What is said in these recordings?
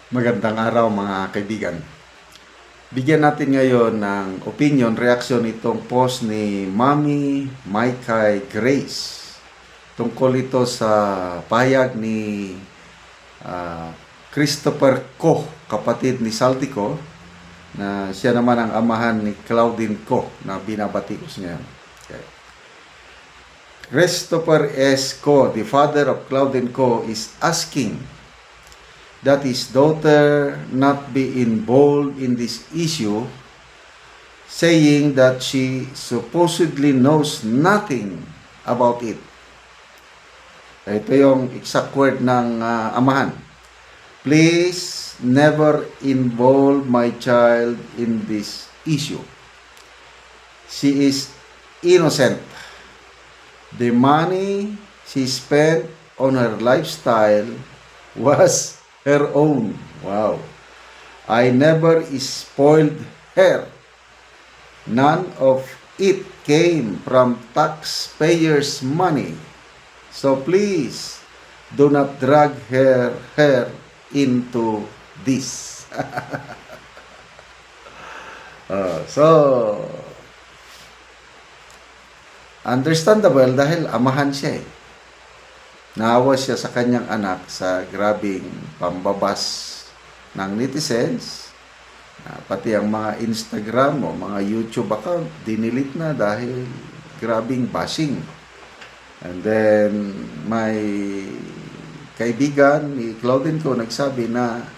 Magandang araw mga kaibigan. Bigyan natin ngayon ng opinion, reaction itong post ni Mami Maikay Grace. Tungkol ito sa pahayag ni Christopher Ko, kapatid ni Saldi Ko, na siya naman ang amahan ni Claudine Ko na binabatikos ngayon. Okay. Christopher S. Ko, the father of Claudine Ko, is asking that his daughter not be involved in this issue, saying that she supposedly knows nothing about it. Ito yung exact word ng amahan. Please never involve my child in this issue. She is innocent. The money she spent on her lifestyle was her own. Wow. I never spoiled her. None of it came from taxpayers' money. So please do not drag her into this. So understandable dahil amahan siya eh. Naawa siya sa kanyang anak sa grabing pambabas ng netizens. Pati ang mga Instagram o mga YouTube account, dinilit na dahil grabing bashing. And then, may kaibigan ni Claudine Ko nagsabi na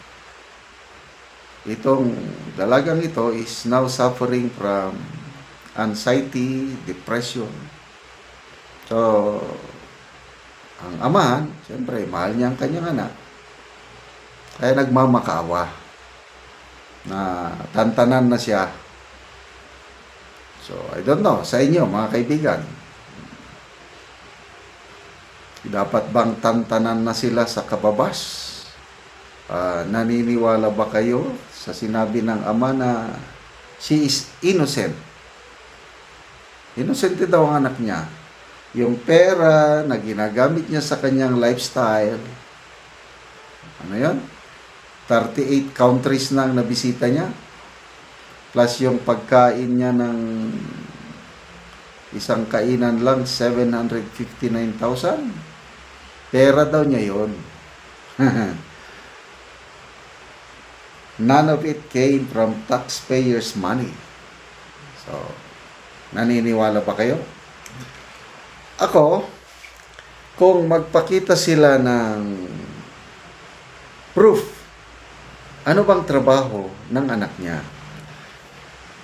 itong dalagang ito is now suffering from anxiety, depression. So, ang amahan, siyempre, mahal niya ang kanyang anak. Kaya nagmamakaawa na tantanan na siya. So, I don't know, sa inyo, mga kaibigan, dapat bang tantanan na sila sa kababas? Naniniwala ba kayo sa sinabi ng ama na she is innocent? Innocent daw ang anak niya. Yung pera na ginagamit niya sa kanyang lifestyle, ano yun? 38 countries na ang nabisita niya. Plus yung pagkain niya ng isang kainan lang, 759,000. Pera daw niya yun. None of it came from taxpayers' money. So, naniniwala ba kayo? Ako, kung magpakita sila ng proof, ano bang trabaho ng anak niya?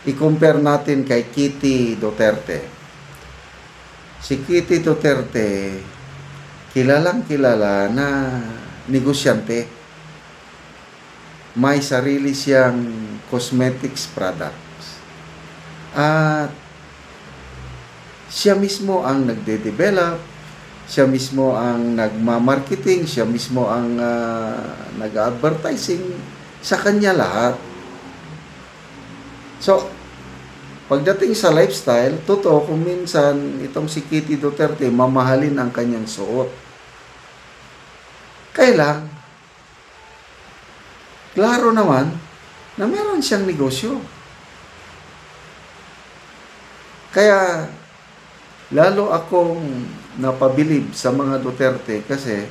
I-compare natin kay Kitty Duterte. Si Kitty Duterte, kilalang kilala na negosyante. May sarili siyang cosmetics products. At siya mismo ang nagde-develop, siya mismo ang nagma-marketing, siya mismo ang nag-advertising, sa kanya lahat. So, pagdating sa lifestyle, totoo kung minsan itong si Kitty Duterte mamahalin ang kanyang suot. Kailang, klaro naman na meron siyang negosyo. Kaya, lalo akong napabilib sa mga Duterte kasi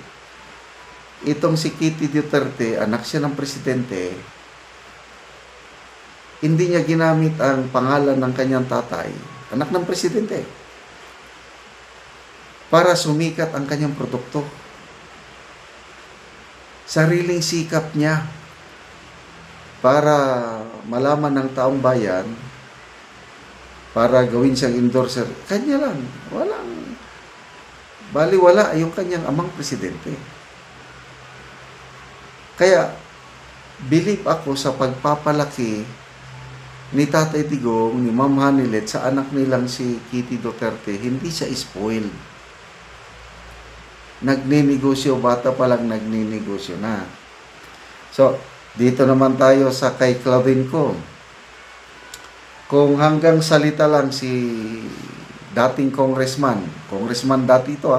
itong si Kitty Duterte, anak siya ng presidente, hindi niya ginamit ang pangalan ng kanyang tatay, anak ng presidente, para sumikat ang kanyang produkto. Sariling sikap niya para malaman ng taong bayan, para gawin siyang endorser. Kanya lang. Baliwala yung kanyang amang presidente. Kaya, believe ako sa pagpapalaki ni Tatay Digong, ni Ma'am Hanilet, sa anak nilang si Kitty Duterte. Hindi siya spoiled. Nagninegosyo, bata pa lang nagninegosyo na. So, dito naman tayo sa kay Claudine Ko. Kung hanggang salita lang si dating congressman dati ito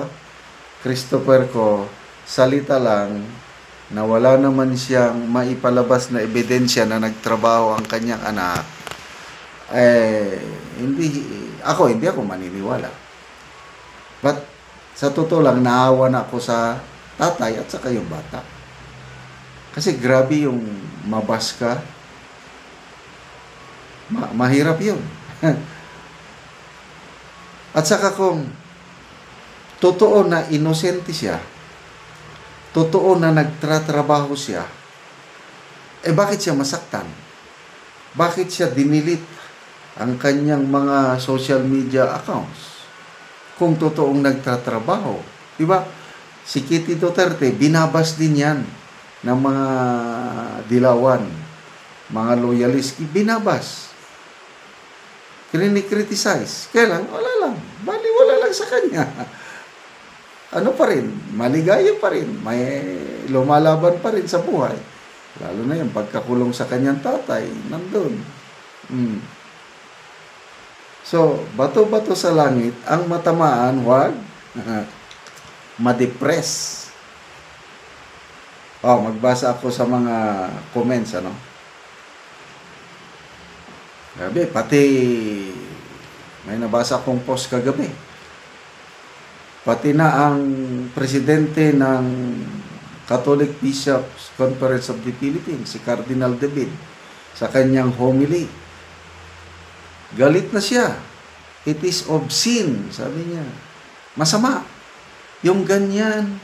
Christopher Ko, salita lang, na wala naman siyang maipalabas na ebidensya na nagtrabaho ang kanyang anak, hindi ako maniniwala. But sa totoo lang, naawa na ako sa tatay at saka yung bata. Kasi grabe yung mabas ka. Mahirap yun. At saka kung totoo na inosente siya, totoo na nagtratrabaho siya, bakit siya masaktan? Bakit siya dinilit ang kanyang mga social media accounts? Kung totoong nagtatrabaho. Diba? Si Kitty Duterte, binabas din yan ng mga dilawan, mga loyalist, binabas. Krini-criticize. Kaya lang, wala lang. Wala lang sa kanya. Ano pa rin? Maligaya pa rin. May lumalaban pa rin sa buhay. Lalo na yung pagkakulong sa kanyang tatay, nandun. So, bato-bato sa langit, ang matamaan, wag ma-depress. Magbasa ako sa mga comments, ano? Gabi, pati may nabasa akong post kagabi. Pati na ang presidente ng Catholic Bishops Conference of the Philippines, si Cardinal David, sa kanyang homily, galit na siya. It is obscene, sabi niya. Masama. Yung ganyan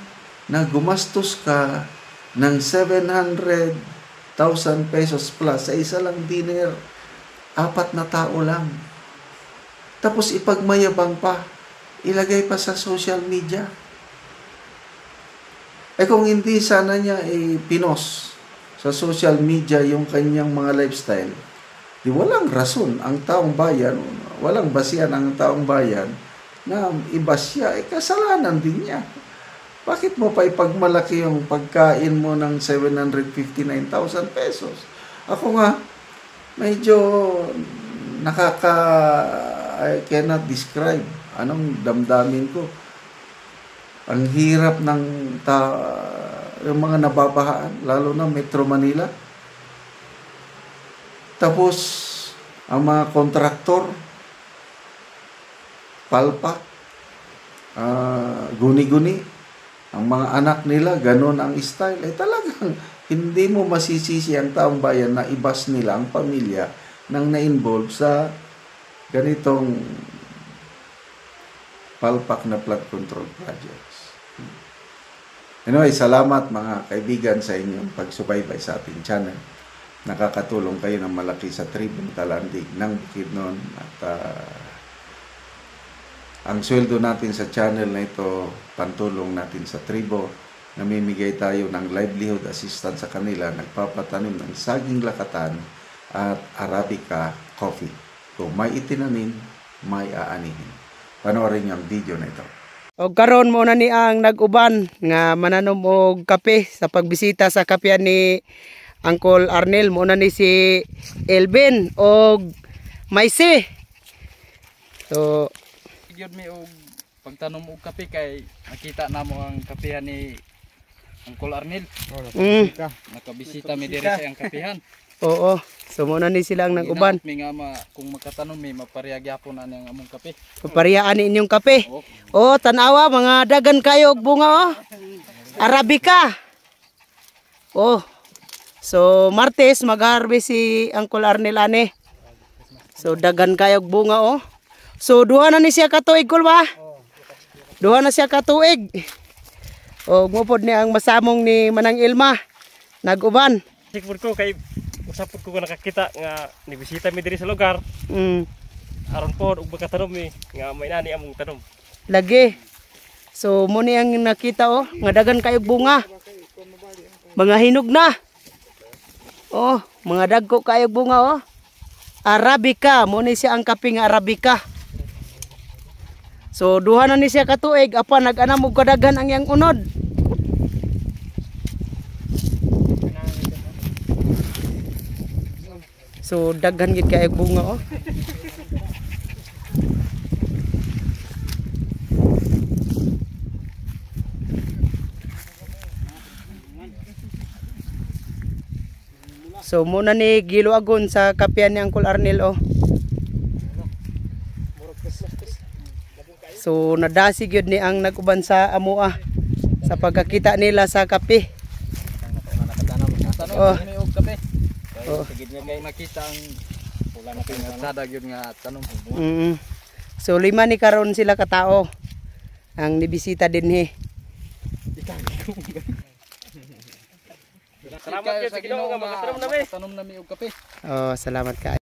na gumastos ka ng 700,000 pesos plus sa isa lang dinner, 4 na tao lang. Tapos ipagmayabang pa, ilagay pa sa social media. Kung hindi sana niya pinos sa social media yung kanyang mga lifestyle, di walang rason ang taong bayan, walang basihan ang taong bayan na ibasya, kasalanan din niya. Bakit mo pa ipagmalaki yung pagkain mo ng 759,000 pesos? Ako nga, medyo I cannot describe anong damdamin ko. Ang hirap ng yung mga nababahaan, lalo na Metro Manila. Tapos, ang mga kontraktor, palpak, guni-guni, ang mga anak nila, ganun ang style. Talagang, hindi mo masisisi ang taong bayan na ibas nila ang pamilya nang na-involve sa ganitong palpak na flood control projects. Anyway, salamat mga kaibigan sa inyong pagsubaybay sa ating channel. Nakakatulong kayo ng malaki sa tribong Talandig ng Bukidnon. At ang sweldo natin sa channel na ito, pantulong natin sa tribo. Namimigay tayo ng livelihood assistance sa kanila. Nagpapatanim ng saging lakatan at Arabica coffee. Kung may itinanim, may aanihin. Panoorin niyo ang video na ito. O karon mo na ni ang nag-uban nga mananom og kape sa pagbisita sa kapehan ni Uncle Arnel. Mo na ni si Elvin og Maise. So gyud mi og pagtanom og kape kay nakita namo ang kapehan ni Uncle Arnel. Nakabisita mi diri sa ang kapehan. Oo. So mo na ni sila ang nag-uban. Mi nga kung magkatanom mi mapariyag gyapon ani ang among kape. Papariyaan ni inyong kape. Oh, tanawa mga dagan kayo og bunga Arabica. Oh. So Martes mag-harvest si Uncle Arnel ane. So dagan kayo og bunga So duha na ni siya katuig kul ba? Duha na siya katuig. Mupod ni ang masamong ni Manang Ilma nag-uban. Sikpud ko kay usapod ko nakakita nga nibisita mi diri sa lugar. Aron po ug makatanom mi nga may nani among tanom. Lagi. So mo ni ang nakita nga dagan kayo bunga. Mga hinog na. Mga dagko kayo bunga Arabica, mo ni siya ang kape nga Arabica. So duha na ni siya katuig apan nag-anam og kadaghan ang yang unod. So daghan gid kay bunga So muna ni giluagon sa kapihan ni Uncle Arnel oh. So nadasig yun ni ang naguban sa amua sa pagkakita nila sa kape. Tanong kami og kape. Oh. Sige niya kay nakita ang wala na kay sadag yun nga tanong. So 5 ni karon sila katao ang nibisita dinhi. Salamat kayo sa Ginoo nga makatanom nami. Tanom nami og kape. Oh, salamat ka.